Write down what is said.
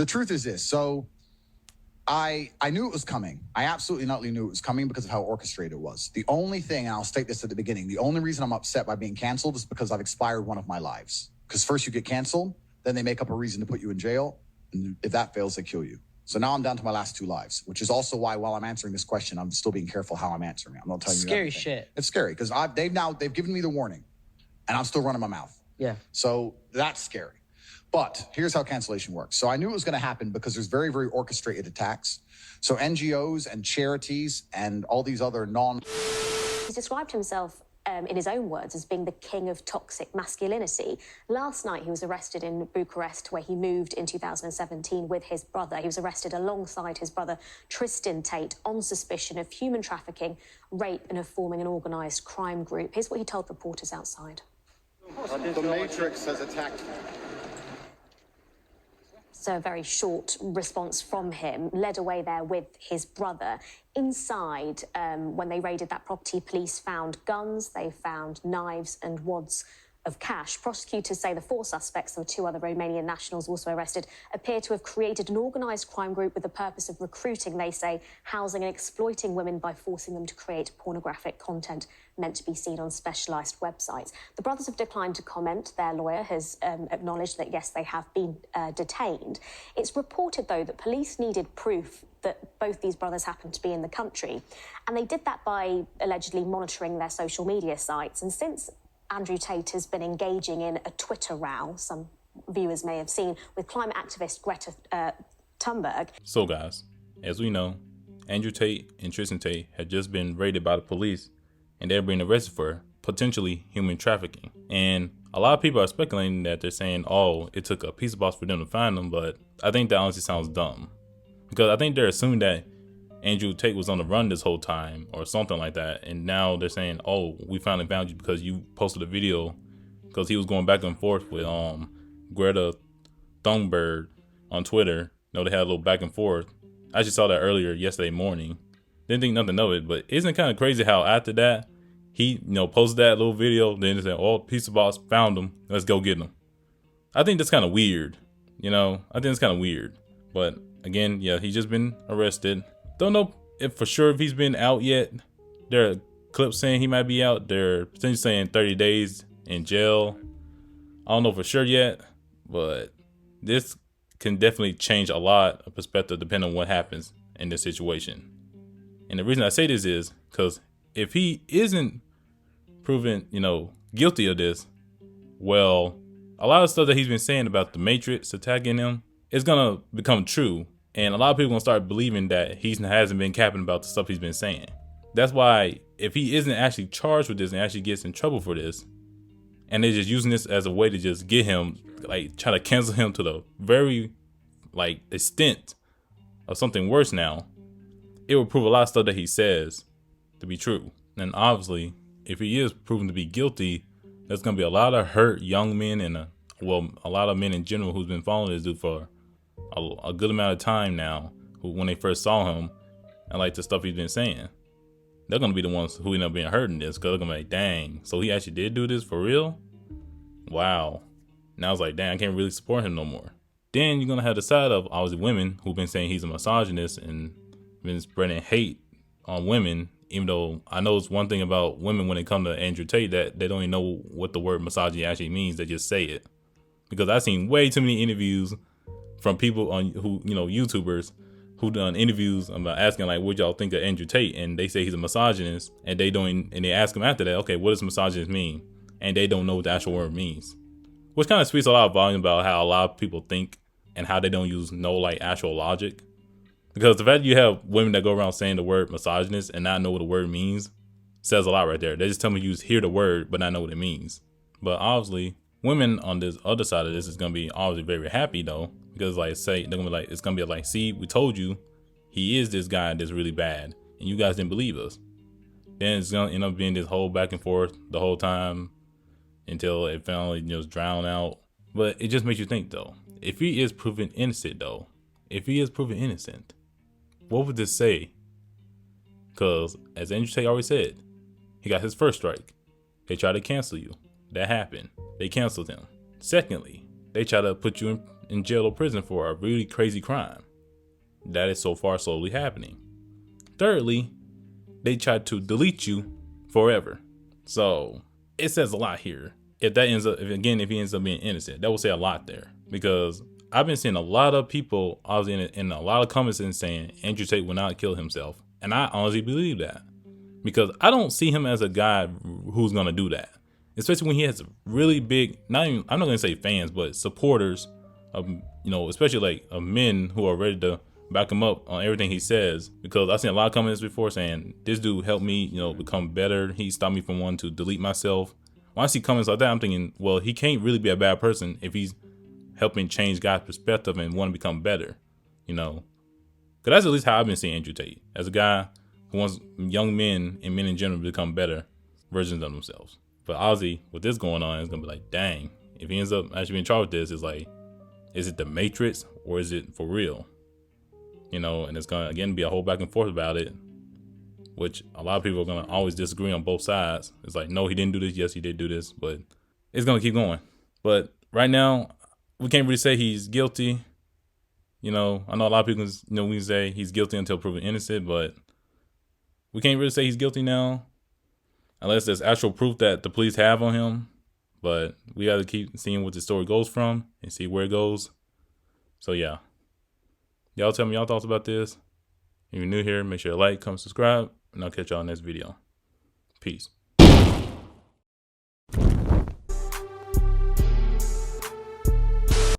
the truth is this. So I knew it was coming. I absolutely not knew it was coming because of how orchestrated it was. The only thing, and I'll state this at the beginning, the only reason I'm upset by being canceled is because I've expired one of my lives. Because first you get canceled, then they make up a reason to put you in jail. And if that fails, they kill you. So now I'm down to my last 2 lives, which is also why while I'm answering this question, I'm still being careful how I'm answering it. I'm not telling you scary everything. shit. It's scary because they've given me the warning and I'm still running my mouth. Yeah. So that's scary. But here's how cancellation works. So I knew it was going to happen because there's very, very orchestrated attacks. So NGOs and charities and all these other He's described himself in his own words as being the king of toxic masculinity. Last night he was arrested in Bucharest, where he moved in 2017 with his brother. He was arrested alongside his brother Tristan Tate on suspicion of human trafficking, rape and of forming an organised crime group. Here's what he told reporters outside. The Matrix has attacked me. So a very short response from him, led away there with his brother. Inside, when they raided that property, police found guns, they found knives and wads of cash. Prosecutors say the 4 suspects and 2 other Romanian nationals also arrested appear to have created an organised crime group with the purpose of recruiting, they say, housing and exploiting women by forcing them to create pornographic content meant to be seen on specialised websites. The brothers have declined to comment. Their lawyer has acknowledged that, yes, they have been detained. It's reported, though, that police needed proof that both these brothers happened to be in the country. And they did that by allegedly monitoring their social media sites. And since Andrew Tate has been engaging in a Twitter row, some viewers may have seen, with climate activist Greta Thunberg. So guys, as we know, Andrew Tate and Tristan Tate had just been raided by the police and they're being arrested for potentially human trafficking. And a lot of people are speculating that they're saying, oh, it took a pizza box for them to find them, but I think that honestly sounds dumb. Because I think they're assuming that Andrew Tate was on the run this whole time or something like that. And now they're saying, oh, we finally found you because you posted a video, because he was going back and forth with Greta Thunberg on Twitter. You know, they had a little back and forth. I just saw that earlier yesterday morning. Didn't think nothing of it, but isn't it kind of crazy how after that, he, posted that little video, then they said, oh, pizza box, found him, let's go get him. I think that's kind of weird. I think it's kind of weird. But again, yeah, he's just been arrested. Don't know if for sure if he's been out yet. There are clips saying he might be out. They're potentially saying 30 days in jail. I don't know for sure yet, but this can definitely change a lot of perspective depending on what happens in this situation. And the reason I say this is because if he isn't proven, guilty of this, well, a lot of stuff that he's been saying about the Matrix attacking him is going to become true. And a lot of people gonna start believing that he hasn't been capping about the stuff he's been saying. That's why if he isn't actually charged with this and actually gets in trouble for this, and they're just using this as a way to just get him, try to cancel him to the very, extent of something worse now, it will prove a lot of stuff that he says to be true. And obviously, if he is proven to be guilty, there's gonna be a lot of hurt young men and a lot of men in general who's been following this dude for a good amount of time now, who when they first saw him and the stuff he's been saying, they're gonna be the ones who end up being hurt in this, because they're gonna be like, dang, so he actually did do this for real? Wow. Now it's like, dang, I can't really support him no more. Then you're gonna have the side of obviously women who've been saying he's a misogynist and been spreading hate on women, even though I know it's one thing about women when it comes to Andrew Tate, that they don't even know what the word misogyny actually means. They just say it. Because I've seen way too many interviews from people YouTubers who done interviews about asking what y'all think of Andrew Tate, and they say he's a misogynist, and they ask him after that, okay, what does misogynist mean? And they don't know what the actual word means, which kind of speaks a lot of volume about how a lot of people think and how they don't use no actual logic. Because the fact you have women that go around saying the word misogynist and not know what the word means says a lot right there. They just tell me you hear the word but not know what it means. But obviously, women on this other side of this is gonna be obviously very happy though, because they're gonna be it's gonna be see, we told you he is this guy that's really bad, and you guys didn't believe us. Then it's gonna end up being this whole back and forth the whole time until it finally just drown out. But it just makes you think though, if he is proven innocent, what would this say? Because as Andrew Tate already said, he got his first strike. They tried to cancel you. That happened. They canceled him. Secondly, they try to put you in jail or prison for a really crazy crime. That is so far slowly happening. Thirdly, they tried to delete you forever. So it says a lot here. If he ends up being innocent, that will say a lot there, because I've been seeing a lot of people, I was in a lot of comments and saying Andrew Tate will not kill himself. And I honestly believe that, because I don't see him as a guy who's going to do that, especially when he has really big, I'm not going to say fans, but supporters of, especially like of men who are ready to back him up on everything he says. Because I've seen a lot of comments before saying this dude helped me, become better. He stopped me from wanting to delete myself. When I see comments like that, I'm thinking, well, he can't really be a bad person if he's helping change God's perspective and want to become better, Because that's at least how I've been seeing Andrew Tate, as a guy who wants young men and men in general to become better versions of themselves. But obviously, with this going on, it's going to be like, dang, if he ends up actually being charged with this, it's like, is it the Matrix or is it for real? And it's going to, again, be a whole back and forth about it, which a lot of people are going to always disagree on both sides. It's like, no, he didn't do this. Yes, he did do this, but it's going to keep going. But right now, we can't really say he's guilty. I know a lot of people, we can say he's guilty until proven innocent, but we can't really say he's guilty now unless there's actual proof that the police have on him. But we got to keep seeing what the story goes from and see where it goes. So yeah, y'all tell me y'all thoughts about this. If you're new here, make sure to like, comment, subscribe, and I'll catch y'all in the next video. Peace.